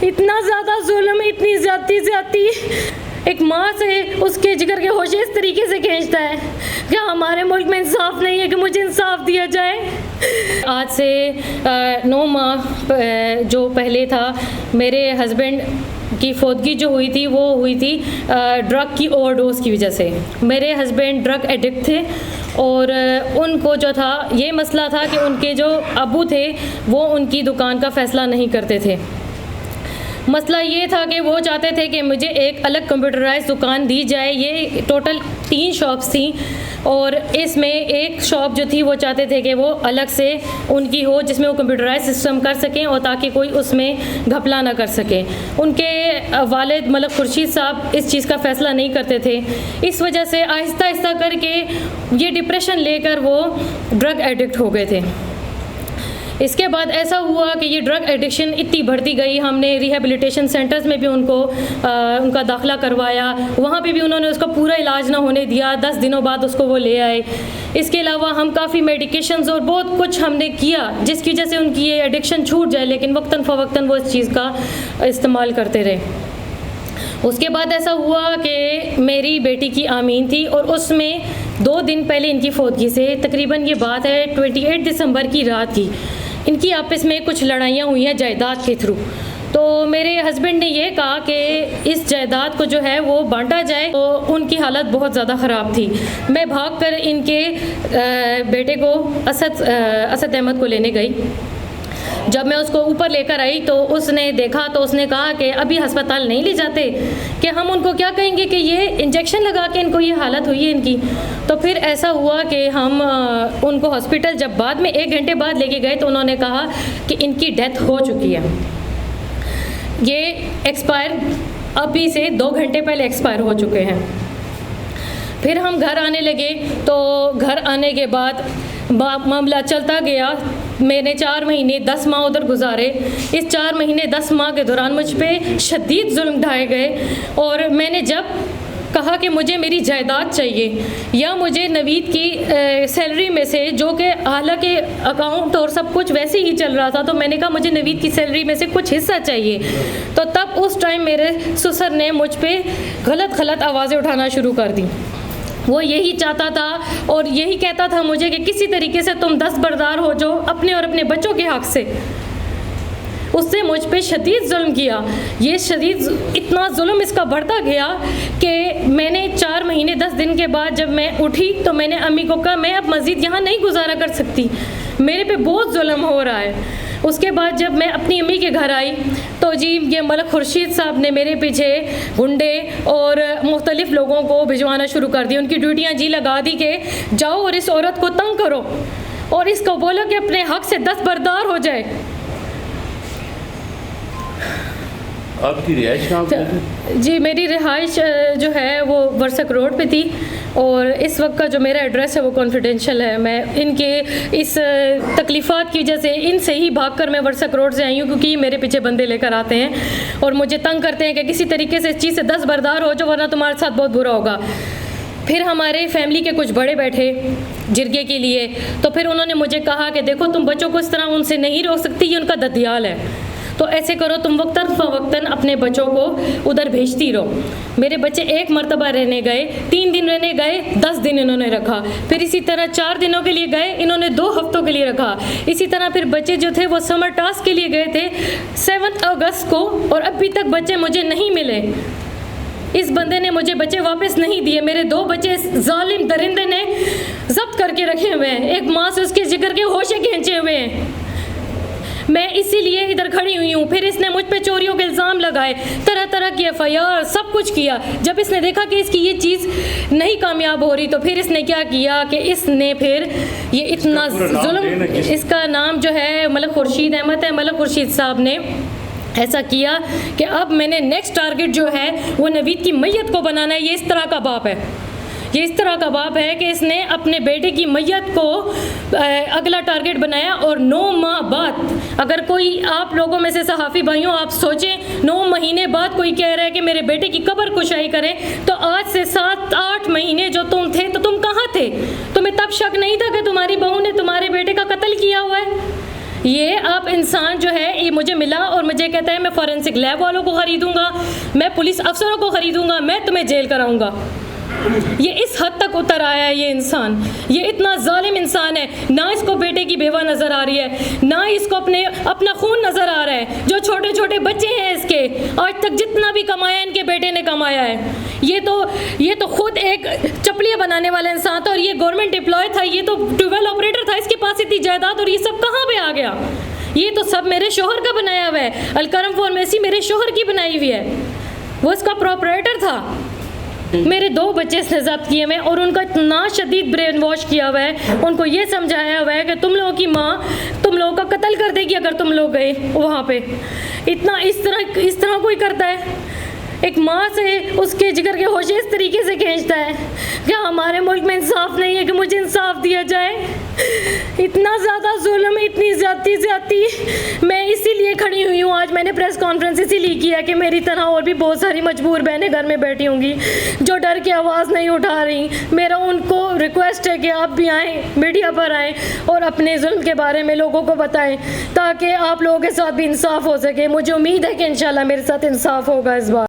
इतना ज़्यादा जुल्म, इतनी ज़्यादती एक माँ से उसके जिगर के होशे इस तरीके से खींचता है। क्या हमारे मुल्क में इंसाफ नहीं है कि मुझे इंसाफ दिया जाए? आज से 9 माह जो पहले था, मेरे हस्बैंड की फौतगी जो हुई थी वो हुई थी ड्रग की ओवरडोज की वजह से। मेरे हस्बैंड ड्रग एडिक्ट थे और उनको जो था ये मसला था कि उनके जो अबू थे वो उनकी दुकान का फ़ैसला नहीं करते थे। मसला ये था कि वो चाहते थे कि मुझे एक अलग कंप्यूटराइज दुकान दी जाए। ये टोटल 3 शॉप्स थी और इसमें एक शॉप जो थी वो चाहते थे कि वो अलग से उनकी हो, जिसमें वो कंप्यूटराइज सिस्टम कर सकें और ताकि कोई उसमें घपला ना कर सके। उनके वालिद मलिक खुर्शीद साहब इस चीज़ का फ़ैसला नहीं करते थे। इस वजह से आहिस्ता आहिस्ता करके ये डिप्रेशन लेकर वो ड्रग एडिक्ट हो गए थे। इसके बाद ऐसा हुआ कि ये ड्रग एडिक्शन इतनी बढ़ती गई, हमने रिहेबिलिटेशन सेंटर्स में भी उनका दाखिला करवाया, वहाँ पे भी उन्होंने उसका पूरा इलाज ना होने दिया। 10 दिनों बाद उसको वो ले आए। इसके अलावा हम काफ़ी मेडिकेशंस और बहुत कुछ हमने किया जिसकी वजह से उनकी ये एडिक्शन छूट जाए, लेकिन वक्तन फ़वक्तन वो इस चीज़ का इस्तेमाल करते रहे। उसके बाद ऐसा हुआ कि मेरी बेटी की आमीन थी और उसमें 2 दिन पहले इनकी फौतगी से, तकरीबन ये बात है 28 दिसंबर की रात की, इनकी आपस में कुछ लड़ाइयाँ हुई हैं जायदाद के थ्रू। तो मेरे हस्बैंड ने ये कहा कि इस जायदाद को जो है वो बांटा जाए। तो उनकी हालत बहुत ज़्यादा ख़राब थी। मैं भागकर इनके बेटे को असद अहमद को लेने गई। जब मैं उसको ऊपर लेकर आई तो उसने देखा तो उसने कहा कि अभी अस्पताल नहीं ले जाते, कि हम उनको क्या कहेंगे कि ये इंजेक्शन लगा के इनको ये हालत हुई है इनकी। तो फिर ऐसा हुआ कि हम उनको हॉस्पिटल जब बाद में 1 घंटे बाद लेके गए तो उन्होंने कहा कि इनकी डेथ हो चुकी है। ये एक्सपायर अभी से 2 घंटे पहले एक्सपायर हो चुके हैं। फिर हम घर आने लगे तो घर आने के बाद मामला चलता गया। मैंने 4 महीने 10 माह उधर गुजारे। इस 4 महीने 10 माह के दौरान मुझ पे शदीद जुल्म ढाए गए और मैंने जब कहा कि मुझे मेरी जायदाद चाहिए या मुझे नवीद की सैलरी में से, जो कि हालांकि अकाउंट और सब कुछ वैसे ही चल रहा था, तो मैंने कहा मुझे नवीद की सैलरी में से कुछ हिस्सा चाहिए। तो तब उस टाइम मेरे ससुर ने मुझ पे गलत आवाज़ें उठाना शुरू कर दी। वो यही चाहता था और यही कहता था मुझे कि किसी तरीके से तुम दस्तबरदार हो जाओ अपने और अपने बच्चों के हक़ से। उससे मुझ पे शदीद जुल्म किया। ये शदीद इतना जुल्म इसका बढ़ता गया कि मैंने 4 महीने 10 दिन के बाद जब मैं उठी तो मैंने अम्मी को कहा मैं अब मज़ीद यहाँ नहीं गुजारा कर सकती, मेरे पे बहुत जुल्म हो रहा है। उसके बाद जब मैं अपनी अम्मी के घर आई तो जी ये मलिक खुर्शीद साहब ने मेरे पीछे गुंडे और मुख्तलिफ लोगों को भिजवाना शुरू कर दिया। उनकी ड्यूटियाँ जी लगा दी कि जाओ और इस औरत को तंग करो और इसको बोलो कि अपने हक़ से दस्तबरदार हो जाए। आपकी रिहाइश कहाँ पे है? जी मेरी रिहाइश जो है वो वर्सक रोड पे थी और इस वक्त का जो मेरा एड्रेस है वो कॉन्फिडेंशियल है। मैं इनके इस तकलीफ़ात की वजह से इनसे ही भागकर मैं वर्सक रोड से आई हूँ, क्योंकि मेरे पीछे बंदे लेकर आते हैं और मुझे तंग करते हैं कि किसी तरीके से इस चीज़ से दस्तबरदार हो जाओ वरना तुम्हारे साथ बहुत बुरा होगा। फिर हमारे फैमिली के कुछ बड़े बैठे जिरगे के लिए, तो फिर उन्होंने मुझे कहा कि देखो तुम बच्चों को इस तरह उनसे नहीं रोक सकती, ये उनका ददियाल है, तो ऐसे करो तुम वक्तन फ़वक्तन अपने बच्चों को उधर भेजती रहो। मेरे बच्चे 1 मरतबा रहने गए, 3 दिन रहने गए, 10 दिन इन्होंने रखा। फिर इसी तरह 4 दिनों के लिए गए, इन्होंने 2 हफ्तों के लिए रखा। इसी तरह फिर बच्चे जो थे वो समर टास्क के लिए गए थे 7 अगस्त को और अभी तक बच्चे मुझे नहीं मिले। इस बंदे ने मुझे बच्चे वापस नहीं दिए। मेरे 2 बच्चे जालिम दरिंदे ने जब्त करके रखे हुए हैं। एक माँ से उसके जिगर के होशे खींचे हुए हैं। मैं इसीलिए इधर खड़ी हुई हूँ। फिर इसने मुझ पे चोरियों के इल्ज़ाम लगाए, तरह तरह की FIR सब कुछ किया। जब इसने देखा कि इसकी ये चीज़ नहीं कामयाब हो रही तो फिर इसने क्या किया कि इसने फिर ये इतना जुल्म, इसका नाम जो है मलिक खुर्शीद अहमद है। मलिक खुर्शीद साहब ने ऐसा किया कि अब मैंने नेक्स्ट टारगेट जो है वो नवीद की मैयत को बनाना है। ये इस तरह का बाप है, ये इस तरह का बाप है कि इसने अपने बेटे की मैयत को अगला टारगेट बनाया। और 9 माह बाद, अगर कोई आप लोगों में से सहाफ़ी भाइयों आप सोचें 9 महीने बाद कोई कह रहा है कि मेरे बेटे की कब्र कुशाई करें, तो आज से 7-8 महीने जो तुम थे तो तुम कहाँ थे? तुम्हें तब शक नहीं था कि तुम्हारी बहू ने तुम्हारे बेटे का कत्ल किया हुआ है? ये आप इंसान जो है ये मुझे मिला और मुझे कहता है मैं फॉरेंसिक लैब वालों को खरीदूंगा, मैं पुलिस अफसरों को खरीदूंगा, मैं तुम्हें जेल कराऊंगा। ये इस हद तक उतर आया है ये इंसान, ये इतना जालिम इंसान है। ना इसको बेटे की बेवा नज़र आ रही है, ना इसको अपना खून नज़र आ रहा है। जो छोटे छोटे बच्चे हैं इसके, आज तक जितना भी कमाया इनके बेटे ने कमाया है। ये तो खुद एक चपलियाँ बनाने वाला इंसान था और ये गवर्नमेंट एम्प्लॉय था, ये तो ट्यूबवेल ऑपरेटर था, इसके पास इतनी जायदाद और ये सब कहाँ पे आ गया? ये तो सब मेरे शोहर का बनाया हुआ है। अलकरम फार्मेसी मेरे शोहर की बनाई हुई है, वो इसका प्रोपराइटर था। मेरे 2 बच्चे इसने जब्त किए हुए और उनका इतना शदीद ब्रेन वॉश किया हुआ है, उनको ये समझाया हुआ है कि तुम लोगों की माँ तुम लोगों का कत्ल कर देगी अगर तुम लोग गए वहाँ पे। इतना इस तरह कोई करता है? एक माँ से उसके जिगर के होशे इस तरीके से खींचता है। क्या हमारे मुल्क में इंसाफ नहीं है कि मुझे इंसाफ दिया जाए? इतना ज़्यादा जुल्म, इतनी ज़्यादती। मैं इसीलिए खड़ी हुई हूँ आज, मैंने प्रेस कॉन्फ्रेंस इसीलिए किया कि मेरी तरह और भी बहुत सारी मजबूर बहनें घर में बैठी होंगी जो डर के आवाज़ नहीं उठा रही। मेरा उनको रिक्वेस्ट है कि आप भी आएँ, मीडिया पर आएँ और अपने जुल्म के बारे में लोगों को बताएं ताकि आप लोगों के साथ भी इंसाफ हो सके। मुझे उम्मीद है कि इंशाल्लाह मेरे साथ इंसाफ होगा इस बार।